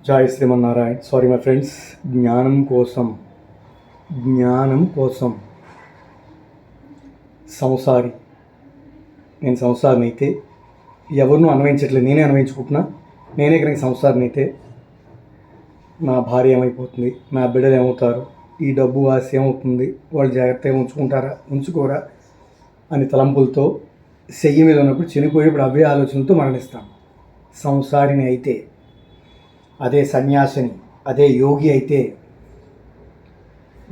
జై Srimannarayana. Sorry my friends. జ్ఞానం కోసం సంసారి. నేను సంసారిని అయితే ఎవరినూ అన్వయించట్లేదు, నేనే అన్వయించుకుంటున్నా. నేనే కనుక సంసారిని అయితే నా భార్య ఏమైపోతుంది, నా బిడ్డలు ఏమవుతారు, ఈ డబ్బు ఆశ ఏమవుతుంది, వాళ్ళు జాగ్రత్తగా ఉంచుకోరా అని తలంపులతో చెయ్యి మీద ఉన్నప్పుడు చనిపోయేప్పుడు అవే ఆలోచనలతో మరణిస్తాను. సంసారిని అయితే, అదే సన్యాసిని, అదే యోగి అయితే,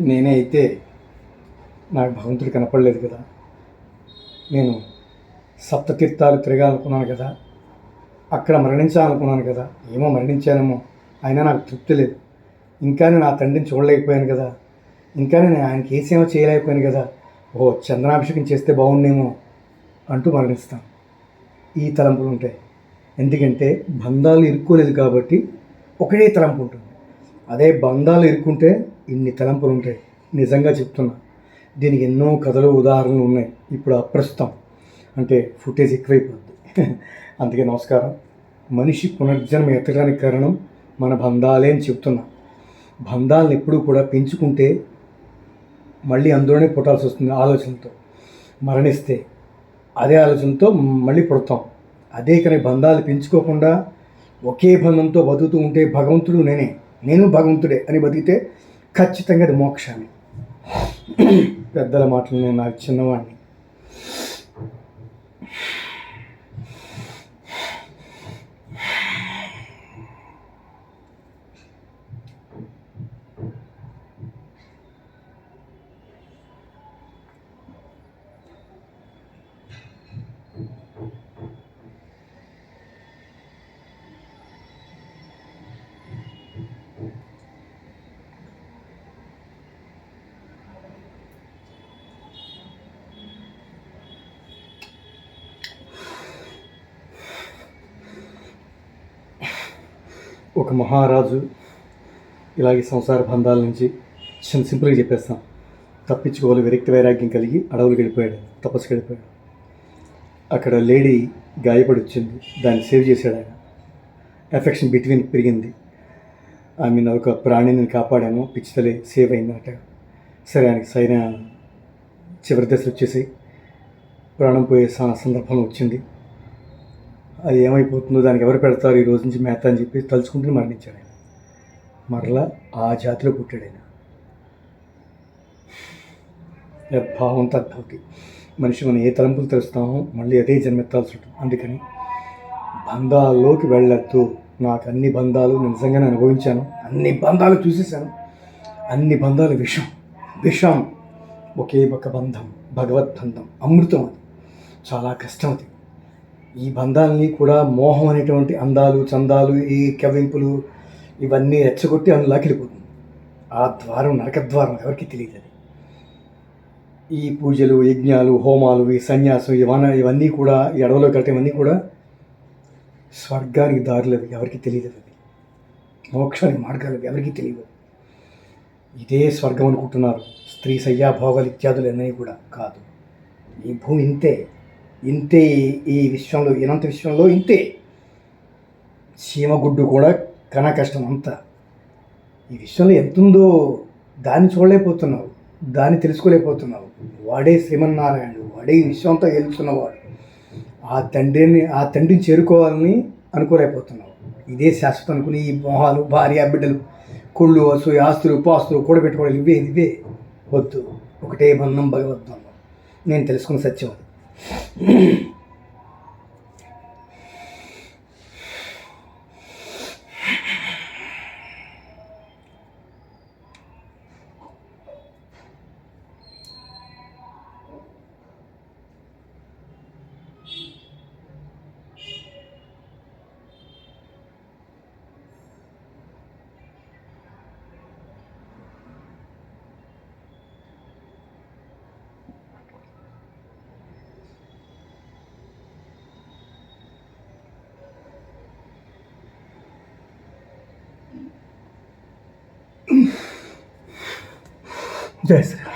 నేనే అయితే నాకు భగవంతుడు కనపడలేదు కదా. నేను సప్తతీర్థాలు తిరగాలనుకున్నాను కదా, అక్కడ మరణించాలనుకున్నాను కదా. ఏమో మరణించానేమో, అయినా నాకు తృప్తి లేదు. ఇంకా నేను ఆ తండ్రిని చూడలేకపోయాను కదా, ఇంకా నేను ఆయనకి ఏ సేవ చేయలేకపోయాను కదా. చంద్రాభిషేకం చేస్తే బాగుండేమో అంటూ మరణిస్తాను. ఈ తలంపులు ఉంటాయి. ఎందుకంటే బంధాలు ఇరుక్కోలేదు కాబట్టి ఒకటే తలంపు ఉంటుంది. అదే బంధాలు ఇరుక్కుంటే ఇన్ని తలంపులు ఉంటాయి. నిజంగా చెప్తున్నా. దీనికి ఎన్నో కథలు ఉదాహరణలు ఉన్నాయి. ఇప్పుడు అప్రస్తుతం అంటే ఫుటేజ్ ఎక్కువైపోద్ది. అందుకే నమస్కారం. మనిషి పునర్జన్మ ఎత్తడానికి కారణం మన బంధాలే అని చెప్తున్నా. బంధాలను ఎప్పుడూ కూడా పెంచుకుంటే మళ్ళీ అందులోనే పుట్టాల్సి వస్తుంది. ఆలోచనతో మరణిస్తే అదే ఆలోచనతో మళ్ళీ పుడతాం. అదే కానీ బంధాలు పెంచుకోకుండా ఒకే బంధంతో బతుకుతూ ఉంటే భగవంతుడు నేను భగవంతుడే అని బతికితే ఖచ్చితంగా అది మోక్షాన్ని. పెద్దల మాటలు నేను నాకు చిన్నవాడిని. ఒక మహారాజు ఇలాగే సంసార బంధాల నుంచి సింపుల్గా చెప్పేస్తాం, తప్పించుకోవాలి విరక్తి వైరాగ్యం కలిగి అడవులకు వెళ్ళిపోయాడు, తపస్సుకి వెళ్ళిపోయాడు. అక్కడ లేడీ గాయపడి వచ్చింది, దాన్ని సేవ్ చేశాడు ఆయన. ఎఫెక్షన్ బిట్వీన్ పెరిగింది. ఐ మీన్ ఒక ప్రాణిని కాపాడాను, పిచ్చితలే సేవ్ అయిందట. సరే, ఆయనకి సరైన చివరి దశలు వచ్చేసి ప్రాణం పోయే సందర్భం వచ్చింది. అది ఏమైపోతుందో, దానికి ఎవరు పెడతారు ఈ రోజు నుంచి మేత అని చెప్పి తలుచుకుంటూ మరణించాడు ఆయన. మరలా ఆ జాతిలో పుట్టాడు ఆయన. భావం తద్భవతి. మనిషి మనం ఏ తలంపులు తెలుస్తామో మళ్ళీ అదే జన్మెత్తాల్సి ఉంటుంది. అందుకని బంధాల్లోకి వెళ్ళొద్దు. నాకు అన్ని బంధాలు నిజంగానే అనుభవించాను, అన్ని బంధాలు చూసేసాను. అన్ని బంధాలు విషం. ఒకే ఒక బంధం, భగవద్బంధం, అమృతం. అది చాలా కష్టం. అది ఈ బంధాలని కూడా మోహం అనేటువంటి అందాలు చందాలు, ఈ కవింపులు ఇవన్నీ రెచ్చగొట్టి అందులోకి వెళ్ళిపోతుంది. ఆ ద్వారం నరకద్వారం, ఎవరికి తెలియదు. అది ఈ పూజలు, యజ్ఞాలు, హోమాలు, ఈ సన్యాసం, ఇవన్నీ కూడా, ఈ అడవులోకి వెళ్ళటం ఇవన్నీ కూడా స్వర్గానికి దారులు. అవి ఎవరికి తెలియదు. అది మోక్షానికి మార్గాలు ఎవరికి తెలియదు. ఇదే స్వర్గం అనుకుంటున్నారు. స్త్రీ శయ్యాభోగాలు ఇత్యాదులు అన్నీ కూడా కాదు. ఈ భూమి ఇంతే. ఈ విశ్వంలో, ఇనంత విశ్వంలో ఇంతే. చీమగుడ్డు కూడా కన్నా కష్టం అంతా. ఈ విశ్వంలో ఎంతుందో దాన్ని చూడలేకపోతున్నావు, దాన్ని తెలుసుకోలేకపోతున్నావు. వాడే శ్రీమన్నారాయణుడు, వాడే ఈ విశ్వంతో గెలుచున్నవాడు. ఆ తండ్రిని చేరుకోవాలని అనుకోలేకపోతున్నావు. ఇదే శాశ్వతం అనుకుని ఈ మోహాలు, భార్య, బిడ్డలు, కుళ్ళు, అసూయ, ఆస్తులు, పాస్తులు కూడబెట్టుకోవాలి. ఇవే వద్దు. ఒకటే బంధం, భగవద్బంధం. నేను తెలుసుకున్న సత్యం అది. జై శ్రీరామ్.